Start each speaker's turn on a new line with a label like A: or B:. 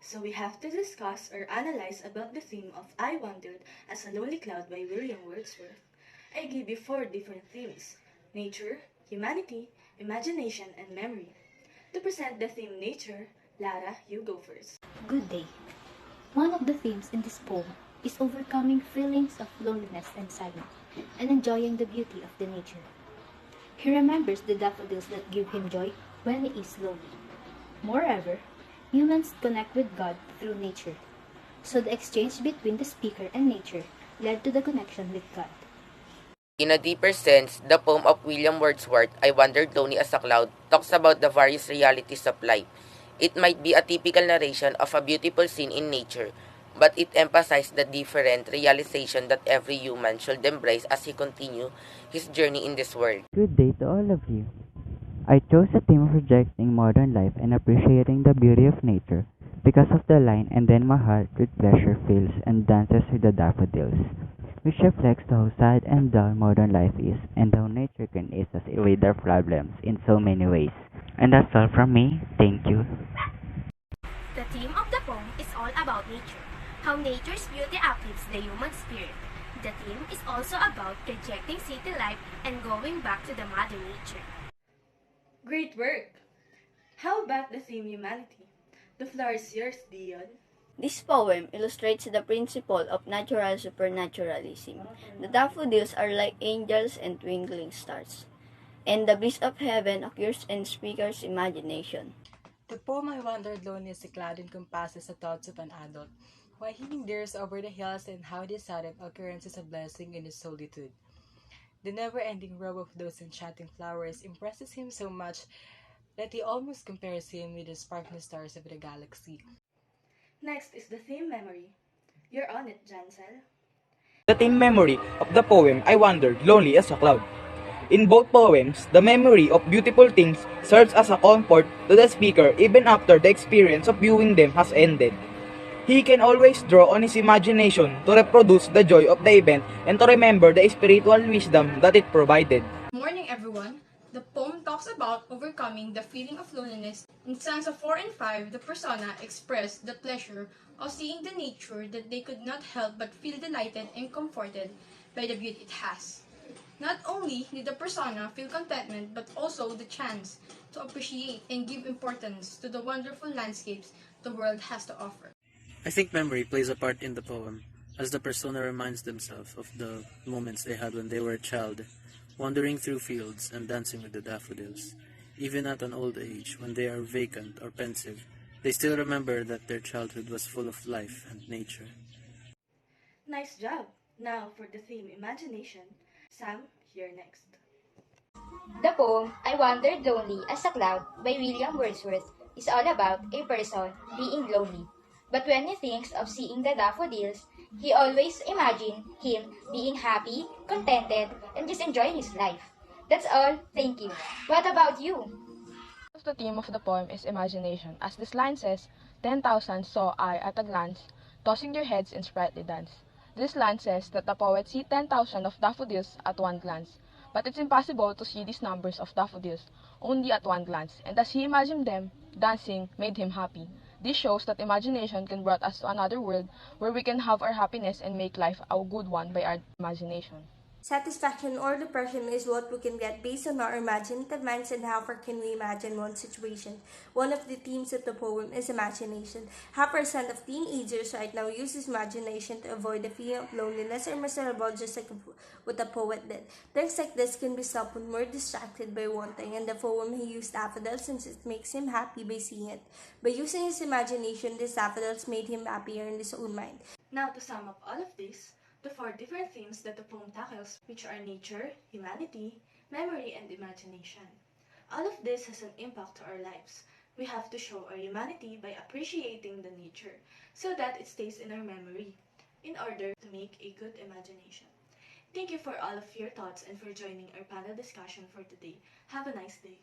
A: So we have to discuss or analyze about the theme of I Wandered as a Lonely Cloud by William Wordsworth. I gave you 4 different themes: nature, humanity, imagination, and memory. To present the theme nature, Lara, you go first.
B: Good day. One of the themes in this poem is overcoming feelings of loneliness and sadness and enjoying the beauty of the nature. He remembers the daffodils that give him joy when he is lonely. Moreover, humans connect with God through nature, so the exchange between the speaker and nature led to the connection with God.
C: In a deeper sense, the poem of William Wordsworth, I Wandered Lonely as a Cloud, talks about the various realities of life. It might be a typical narration of a beautiful scene in nature, but it emphasizes the different realization that every human should embrace as he continues his journey in this world.
D: Good day to all of you. I chose the theme of rejecting modern life and appreciating the beauty of nature because of the line, and then my heart with pleasure fills and dances with the daffodils, which reflects how sad and dull modern life is and how nature can aid us with our problems in so many ways. And that's all from me. Thank you.
E: The theme of the poem is all about nature, how nature's beauty uplifts the human spirit. The theme is also about rejecting city life and going back to the mother nature.
A: Great work! How about the theme humanity? The floor is yours, Dion.
F: This poem illustrates the principle of natural supernaturalism. The daffodils are like angels and twinkling stars, and the bliss of heaven occurs in speaker's imagination.
G: The poem I Wandered Lonely as a Cloud encompasses the thoughts of an adult, while he endears over the hills and how the sudden occurrence is a blessing in his solitude. The never-ending row of those enchanting flowers impresses him so much that he almost compares him with the sparkling stars of the galaxy.
A: Next is the theme memory. You're on it, Jansel.
H: The theme memory of the poem I Wandered Lonely as a Cloud. In both poems, the memory of beautiful things serves as a comfort to the speaker even after the experience of viewing them has ended. He can always draw on his imagination to reproduce the joy of the event and to remember the spiritual wisdom that it provided.
I: Good morning, everyone. The poem talks about overcoming the feeling of loneliness. In stanza 4 and 5, the persona expressed the pleasure of seeing the nature that they could not help but feel delighted and comforted by the beauty it has. Not only did the persona feel contentment, but also the chance to appreciate and give importance to the wonderful landscapes the world has to offer.
J: I think memory plays a part in the poem, as the persona reminds themselves of the moments they had when they were a child, wandering through fields and dancing with the daffodils. Even at an old age, when they are vacant or pensive, they still remember that their childhood was full of life and nature.
A: Nice job! Now for the theme imagination. Sam, you're next.
B: The poem I Wandered Lonely as a Cloud by William Wordsworth is all about a person being lonely. But when he thinks of seeing the daffodils, he always imagines him being happy, contented, and just enjoying his life. That's all. Thank you. What about you?
K: The theme of the poem is imagination, as this line says, 10,000 saw I at a glance, tossing their heads in sprightly dance. This line says that the poet see 10,000 of daffodils at one glance, but it's impossible to see these numbers of daffodils only at one glance, and as he imagined them, dancing made him happy. This shows that imagination can bring us to another world where we can have our happiness and make life a good one by our imagination.
L: Satisfaction or depression is what we can get based on our imaginative minds and how far can we imagine one situation. One of the themes of the poem is imagination. Half percent of teenagers right now uses imagination to avoid the feeling of loneliness or miserable, just like what the poet did. Things like this can be stopped when we're distracted by one thing. In the poem, he used daffodils since it makes him happy by seeing it. By using his imagination, these daffodils made him happier in his own mind.
A: Now to sum up all of this, the 4 different themes that the poem tackles, which are nature, humanity, memory, and imagination. All of this has an impact to our lives. We have to show our humanity by appreciating the nature so that it stays in our memory in order to make a good imagination. Thank you for all of your thoughts and for joining our panel discussion for today. Have a nice day.